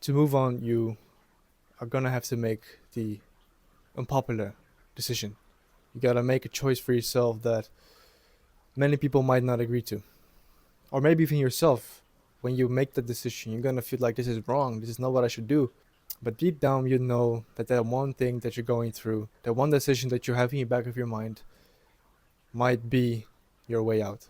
To move on, you are gonna have to make the unpopular decision. You gotta make a choice for yourself that many people might not agree to. Or maybe even yourself. When you make the decision, you're gonna feel like this is wrong, this is not what I should do. But deep down, you know that that one thing that you're going through, that one decision that you have in the back of your mind, might be your way out.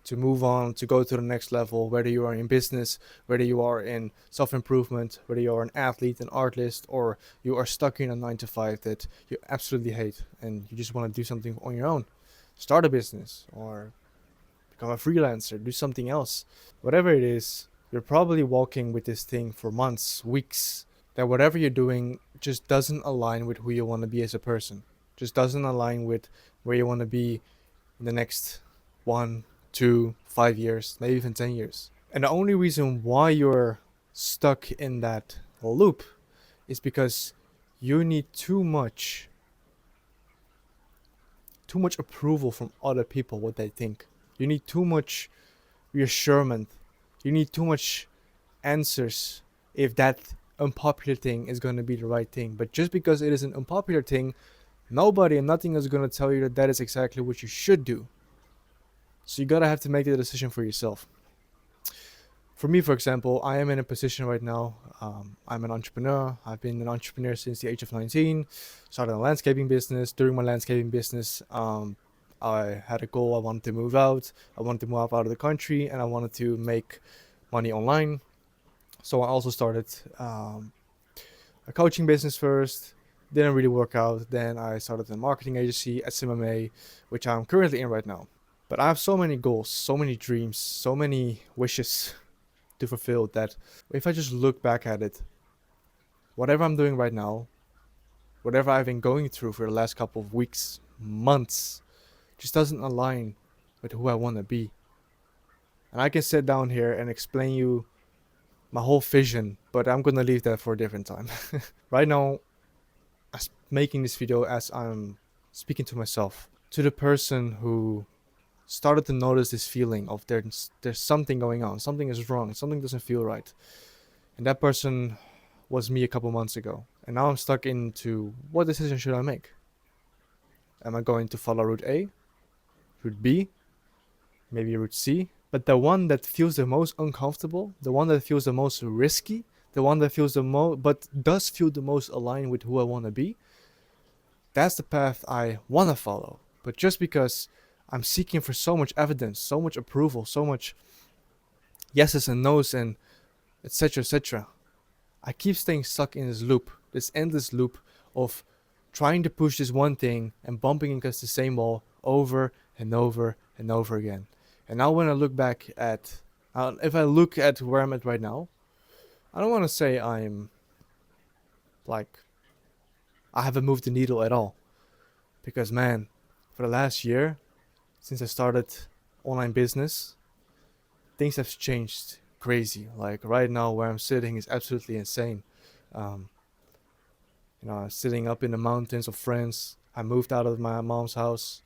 To move on, to go to the next level, whether you are in business, whether you are in self improvement, whether you are an athlete, an artist, or you are stuck in a 9 to 5 that you absolutely hate and you just want to do something on your own. Start a business or become a freelancer, do something else. Whatever it is, you're probably walking with this thing for months, weeks, that whatever you're doing just doesn't align with who you want to be as a person, just doesn't align with where you want to be in the next 1, 2, 5 years, maybe even 10 years. And the only reason why you're stuck in that loop is because you need too much approval from other people, what they think. You need too much reassurance. You need too much answers if that unpopular thing is going to be the right thing. But just because it is an unpopular thing, nobody and nothing is going to tell you that that is exactly what you should do. So you gotta have to make the decision for yourself. For me, for example, I am in a position right now. I'm an entrepreneur. I've been an entrepreneur since the age of 19. Started a landscaping business. During my landscaping business, I had a goal. I wanted to move out. I wanted to move out of the country, and I wanted to make money online. So I also started a coaching business first. Didn't really work out. Then I started a marketing agency, SMMA, which I'm currently in right now. But I have so many goals, so many dreams, so many wishes to fulfill that if I just look back at it, whatever I'm doing right now, whatever I've been going through for the last couple of weeks, months, just doesn't align with who I want to be. And I can sit down here and explain you my whole vision, but I'm gonna leave that for a different time. Right now, I'm making this video as I'm speaking to myself, to the person who started to notice this feeling of there's something going on, something is wrong, something doesn't feel right. And that person was me a couple months ago. And now I'm stuck into what decision should I make? Am I going to follow route A, route B, maybe route C? But the one that feels the most uncomfortable, the one that feels the most risky, the one that feels the most, but does feel the most aligned with who I want to be, that's the path I want to follow. But just because I'm seeking for so much evidence, so much approval, so much yeses and nos and etc. etc. I keep staying stuck in this loop, this endless loop of trying to push this one thing and bumping against the same wall over and over and over again. And now when I look back at, if I look at where I'm at right now, I don't want to say I'm like, I haven't moved the needle at all. Because man, for the last year, since I started online business, things have changed crazy. Like right now, where I'm sitting is absolutely insane. Um, I'm sitting up in the mountains of France. I moved out of my mom's house.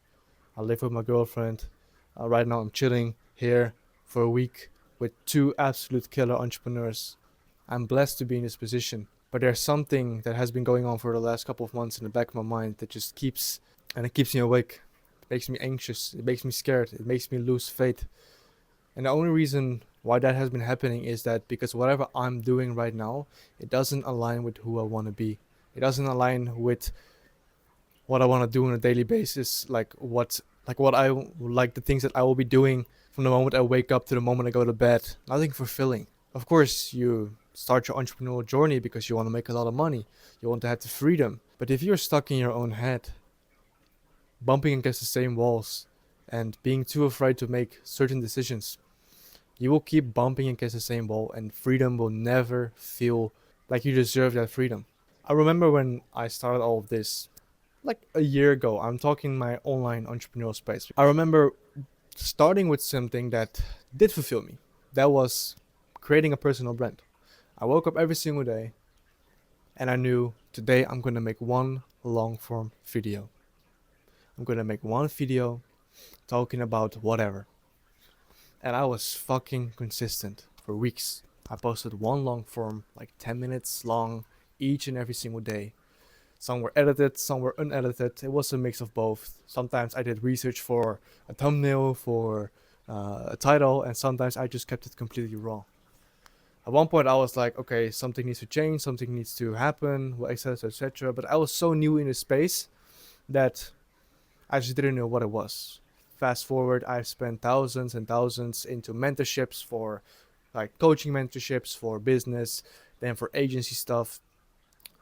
I live with my girlfriend. Right now, I'm chilling here for a week with two absolute killer entrepreneurs. I'm blessed to be in this position. But there's something that has been going on for the last couple of months in the back of my mind that just keeps, and it keeps me awake. It makes me anxious. It makes me scared. It makes me lose faith. And the only reason why that has been happening is that because whatever I'm doing right now, it doesn't align with who I want to be. It doesn't align with what I want to do on a daily basis, like what I like the things that I will be doing from the moment I wake up to the moment I go to bed. Nothing fulfilling. Of course, you start your entrepreneurial journey because you want to make a lot of money. You want to have the freedom. But if you're stuck in your own head, bumping against the same walls, and being too afraid to make certain decisions, you will keep bumping against the same wall, and freedom will never feel like you deserve that freedom. I remember when I started all of this, like a year ago. I'm talking my online entrepreneurial space. I remember starting with something that did fulfill me. That was creating a personal brand. I woke up every single day and I knew today I'm gonna make one long form video. I'm gonna make one video talking about whatever. And I was fucking consistent for weeks. I posted one long form, like 10 minutes long, each and every single day. Some were edited, some were unedited. It was a mix of both. Sometimes I did research for a thumbnail, for a title, and sometimes I just kept it completely raw. At one point, I was like, okay, something needs to change, something needs to happen, etc., etc. But I was so new in the space that I just didn't know what it was. Fast forward, I've spent thousands and thousands into mentorships for like coaching mentorships for business, then for agency stuff,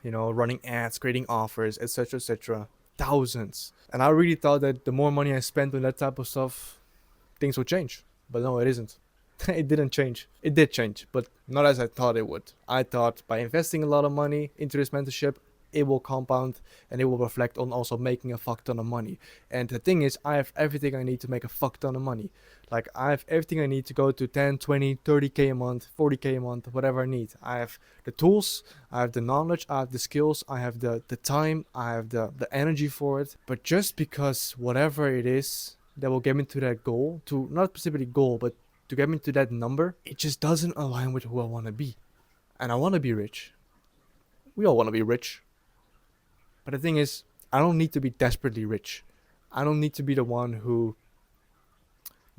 running ads, creating offers, etc., etc. Thousands. And I really thought that the more money I spent on that type of stuff, things would change. But no, it isn't. It didn't change. It did change, but not as I thought it would. I thought by investing a lot of money into this mentorship, it will compound and it will reflect on also making a fuck ton of money. And the thing is, I have everything I need to make a fuck ton of money. Like, I have everything I need to go to 10, 20, 30k a month, 40k a month, whatever I need. I have the tools, I have the knowledge, I have the skills, I have the time, I have the energy for it. But just because whatever it is that will get me to that goal, to not specifically goal, but to get me to that number, it just doesn't align with who I want to be. And I want to be rich. We all want to be rich. But the thing is, I don't need to be desperately rich. I don't need to be the one who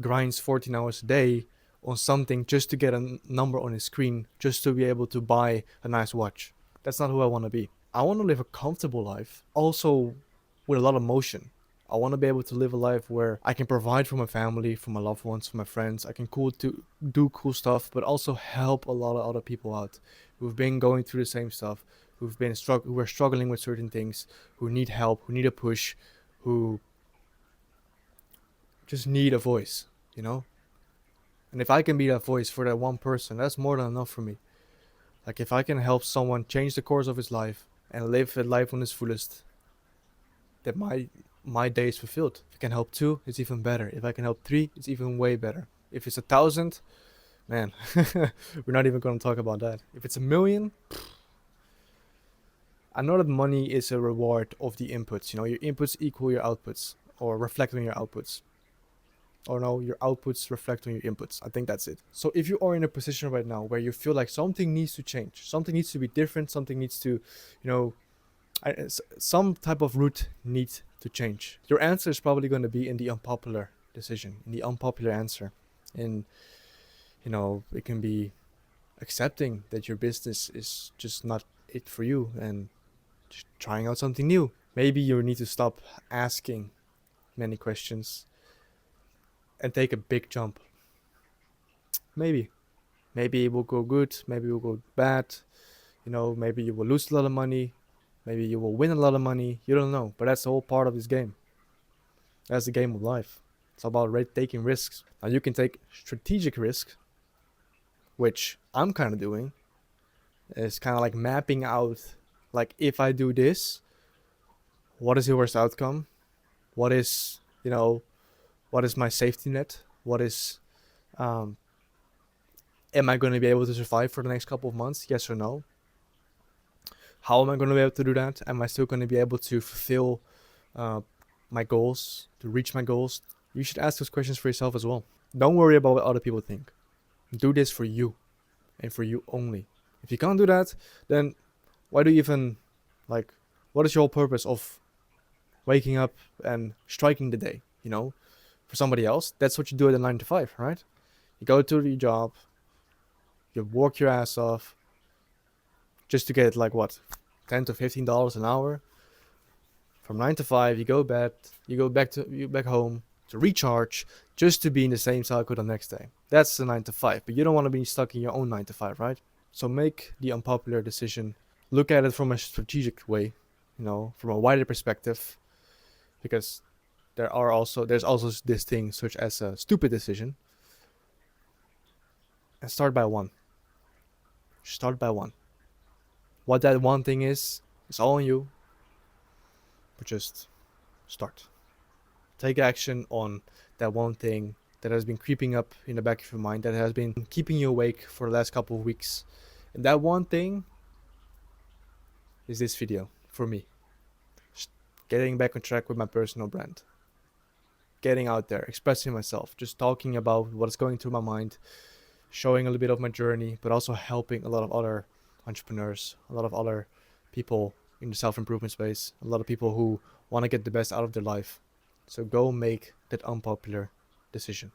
grinds 14 hours a day on something just to get a number on his screen, just to be able to buy a nice watch. That's not who I want to be. I want to live a comfortable life, also with a lot of motion. I want to be able to live a life where I can provide for my family, for my loved ones, for my friends. I can do cool stuff, but also help a lot of other people out who've been going through the same stuff, who are struggling with certain things, who need help, who need a push, who just need a voice, you know? And if I can be that voice for that one person, that's more than enough for me. Like, if I can help someone change the course of his life and live a life on his fullest, that my day is fulfilled. If I can help two, it's even better. If I can help three, it's even way better. If it's 1,000, man, we're not even gonna talk about that. If it's 1,000,000, I know that money is a reward of the inputs. Your inputs equal your outputs, or reflect on your outputs. Or no, your outputs reflect on your inputs. I think that's it. So if you are in a position right now where you feel like something needs to change, something needs to be different, something needs to, some type of route needs to change, your answer is probably going to be in the unpopular decision, in the unpopular answer. And, it can be accepting that your business is just not it for you and just trying out something new. Maybe you need to stop asking many questions and take a big jump. Maybe it will go good, maybe it will go bad. Maybe you will lose a lot of money, maybe you will win a lot of money. You don't know, but that's the whole part of this game. That's the game of life. It's about taking risks. Now you can take strategic risks, which I'm kind of doing. It's kind of like mapping out, like, if I do this, what is the worst outcome? What is my safety net? What is am I going to be able to survive for the next couple of months? Yes or no? How am I going to be able to do that? Am I still going to be able to fulfill my goals, to reach my goals? You should ask those questions for yourself as well. Don't worry about what other people think. Do this for you and for you only. If you can't do that, then why do you even, what is your whole purpose of waking up and striking the day? For somebody else, that's what you do at a 9 to 5, right? You go to your job, you work your ass off just to get $10 to $15 an hour. From 9 to 5, you go back home to recharge, just to be in the same cycle the next day. That's the 9 to 5, but you don't want to be stuck in your own 9 to 5, right? So make the unpopular decision. Look at it from a strategic way, from a wider perspective, because there's also this thing such as a stupid decision. And start by one. Start by one. What that one thing is all on you. But just start. Take action on that one thing that has been creeping up in the back of your mind, that has been keeping you awake for the last couple of weeks. And that one thing is this video for me. Just getting back on track with my personal brand. Getting out there, expressing myself, just talking about what's going through my mind, showing a little bit of my journey, but also helping a lot of other entrepreneurs, a lot of other people in the self improvement space, a lot of people who want to get the best out of their life. So go make that unpopular decision.